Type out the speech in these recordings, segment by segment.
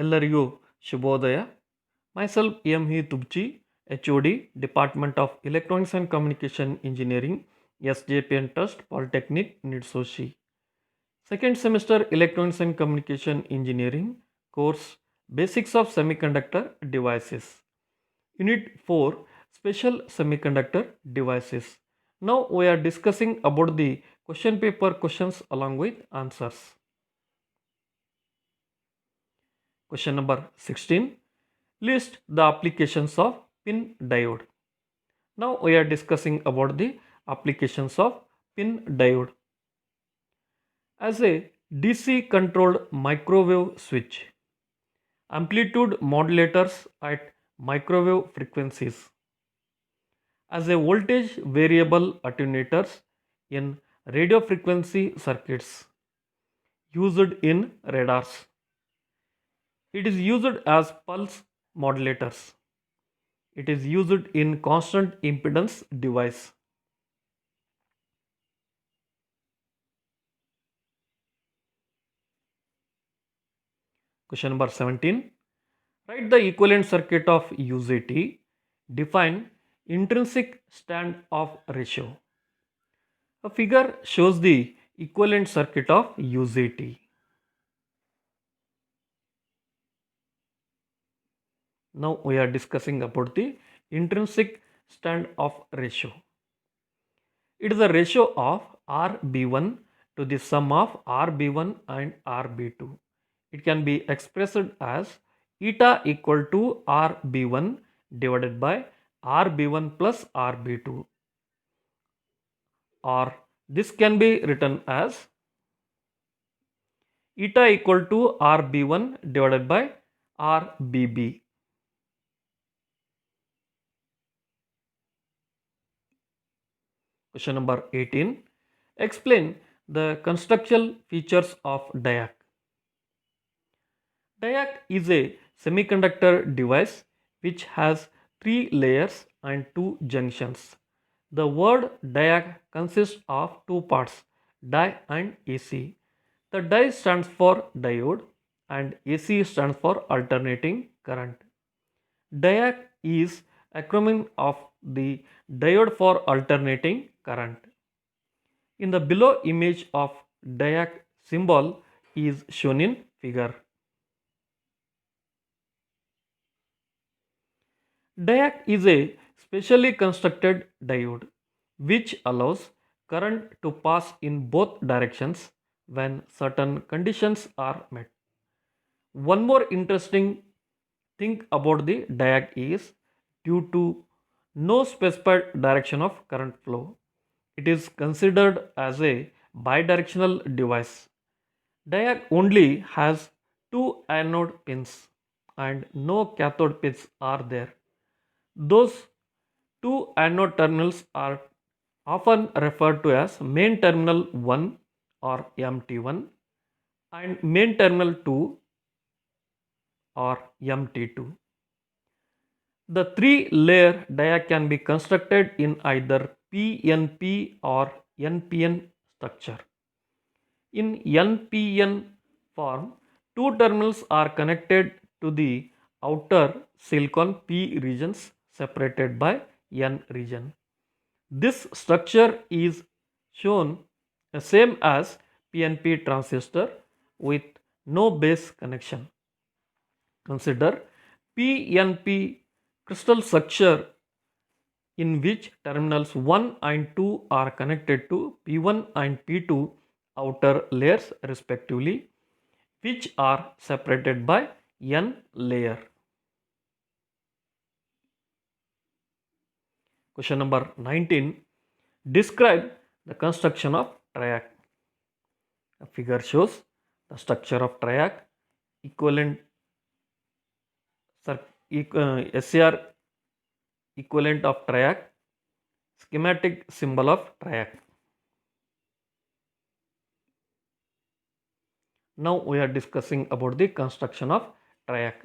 ಎಲ್ಲರಿಗೂ ಶುಭೋದಯ. Myself M. Tubchi, HOD, Department of Electronics and Communication Engineering, SJP and Trust, Polytechnic, Nidsoshi. Second semester Electronics and Communication Engineering course Basics of Semiconductor Devices. Unit 4 Special Semiconductor Devices. Now we are discussing about the question paper questions along with answers. Question number 16. List the applications of pin diode. Now we are discussing about the applications of pin diode. As a DC controlled microwave switch, amplitude modulators at microwave frequencies, as a voltage variable attenuators in radio frequency circuits, used in radars. It is used as pulse modulators. It is used in constant impedance device. Question number 17. Write the equivalent circuit of UJT. Define intrinsic standoff ratio. A figure shows the equivalent circuit of UJT. Now we are discussing about the intrinsic standoff ratio. It is a ratio of RB1 to the sum of RB1 and RB2. It can be expressed as eta equal to RB1 divided by RB1 plus RB2, or this can be written as eta equal to RB1 divided by RBB. Question number 18. Explain the constructional features of diac. Diac is a semiconductor device which has 3 layers and 2 junctions. The word diac consists of 2 parts, di and AC. The di stands for diode and AC stands for alternating current. Diac is acronym of the diode for alternating current. In the below image of diac symbol is shown in figure. Diac is a specially constructed diode which allows current to pass in both directions when certain conditions are met. One more interesting thing about the diac is, due to no specified direction of current flow, it is considered as a bidirectional device. Diac only has 2 anode pins and no cathode pins are there. Those 2 anode terminals are often referred to as main terminal 1 or MT1 and main terminal 2 or MT2. The 3-layer diac can be constructed in either PNP or NPN structure. In NPN form, 2 terminals are connected to the outer silicon P regions separated by N region. This structure is shown the same as PNP transistor with no base connection. Consider PNP crystal structure in which terminals 1 and 2 are connected to P1 and P2 outer layers respectively, which are separated by N layer. Question number 19. Describe the construction of triac. A figure shows the structure of triac, equivalent SAR equivalent of triac, schematic symbol of triac. Now we are discussing about the construction of triac.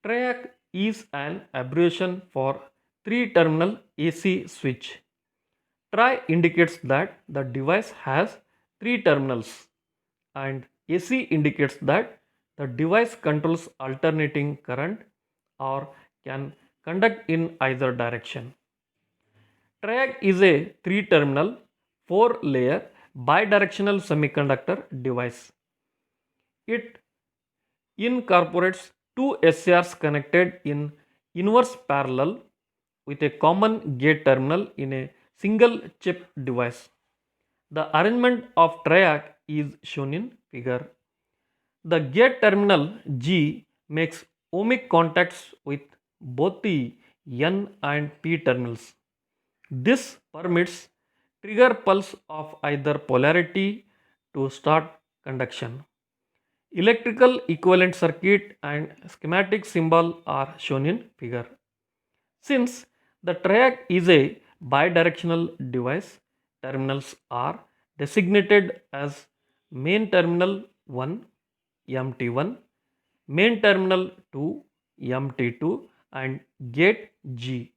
Triac is an abbreviation for 3-terminal AC switch. Tri indicates that the device has 3 terminals and AC indicates that The device controls alternating current or can conduct in either direction. Triac is a three-terminal, four-layer bidirectional semiconductor device. It incorporates two SCRs connected in inverse parallel with a common gate terminal in a single chip device. The arrangement of triac is shown in figure. The gate terminal G makes ohmic contacts with both the N and P terminals. This permits trigger pulse of either polarity to start conduction. Electrical equivalent circuit and schematic symbol are shown in figure. Since the triac is a bidirectional device, terminals are designated as main terminal 1 MT1, main terminal 2 MT2 and gate G.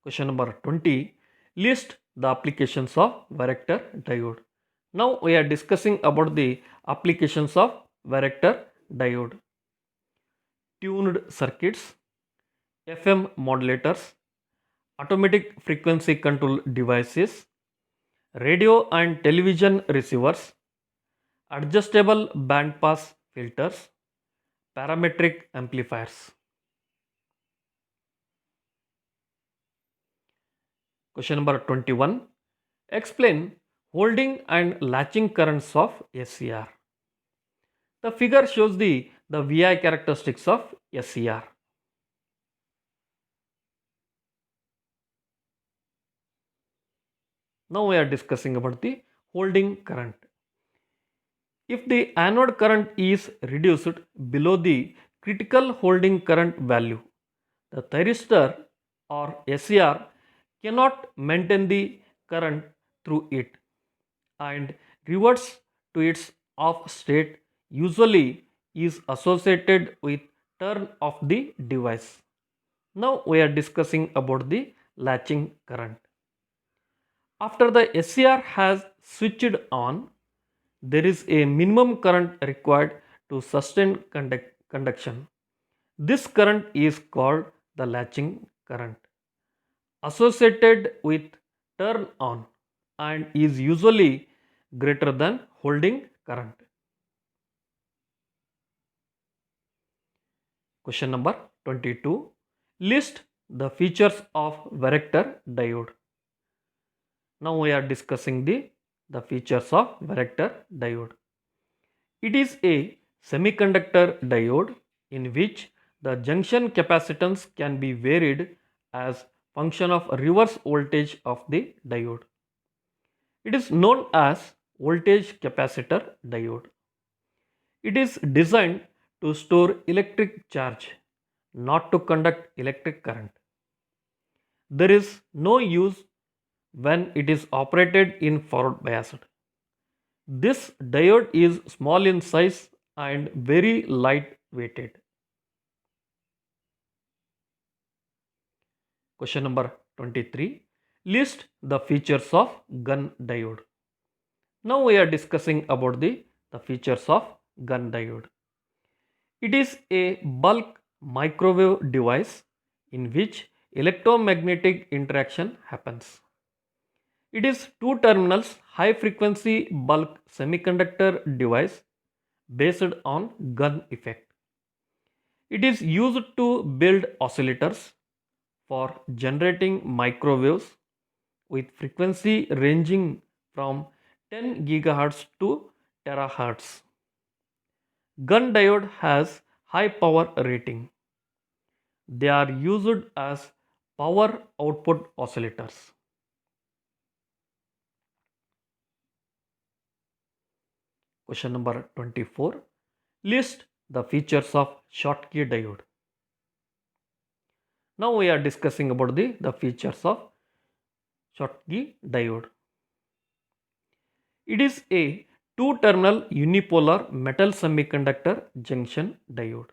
Question number 20. List the applications of varactor diode. Now we are discussing about the applications of varactor diode. Tuned circuits, FM modulators, automatic frequency control devices, radio and television receivers, adjustable band pass filters, parametric amplifiers. Question number 21. Explain holding and latching currents of SCR. The figure shows the VI characteristics of SCR. Now we are discussing about the holding current. If the anode current is reduced below the critical holding current value, the thyristor or SCR cannot maintain the current through it and reverts to its off state, usually is associated with turn of the device. Now we are discussing about the latching current. After the SCR has switched on, there is a minimum current required to sustain conduction. This current is called the latching current, associated with turn on, and is usually greater than holding current. Question number 22. List the features of varactor diode. Now we are discussing the features of varactor diode. It is a semiconductor diode in which the junction capacitance can be varied as function of reverse voltage of the diode. It is known as voltage capacitor diode. It is designed to store electric charge, not to conduct electric current. There is no use when it is operated in forward biased. This diode is small in size and very light weighted. Question number 23. List the features of Gunn diode. Now we are discussing about the features of Gunn diode. It is a bulk microwave device in which electromagnetic interaction happens. It is two terminals high frequency bulk semiconductor device based on Gunn effect. It is used to build oscillators for generating microwaves with frequency ranging from 10 GHz to terahertz. Gunn diode has high power rating. They are used as power output oscillators. Question number 24. List the features of Schottky diode. Now we are discussing about the features of Schottky diode. It is a two-terminal unipolar metal semiconductor junction diode.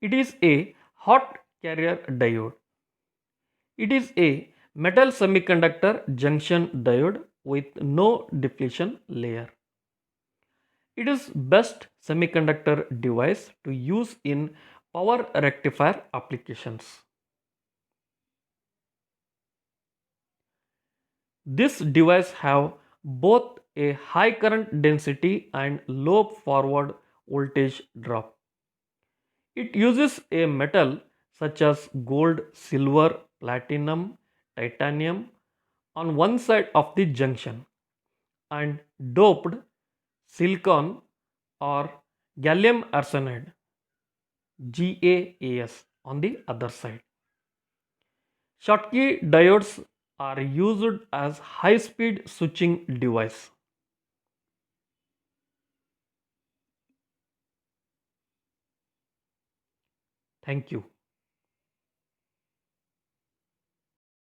It is a hot carrier diode. It is a metal semiconductor junction diode with no depletion layer. It is best semiconductor device to use in power rectifier applications. This device have both a high current density and low forward voltage drop. It uses a metal such as gold, silver, platinum, titanium on one side of the junction and doped silicon or gallium arsenide GaAs on the other side. Schottky diodes are used as high speed switching device. Thank you.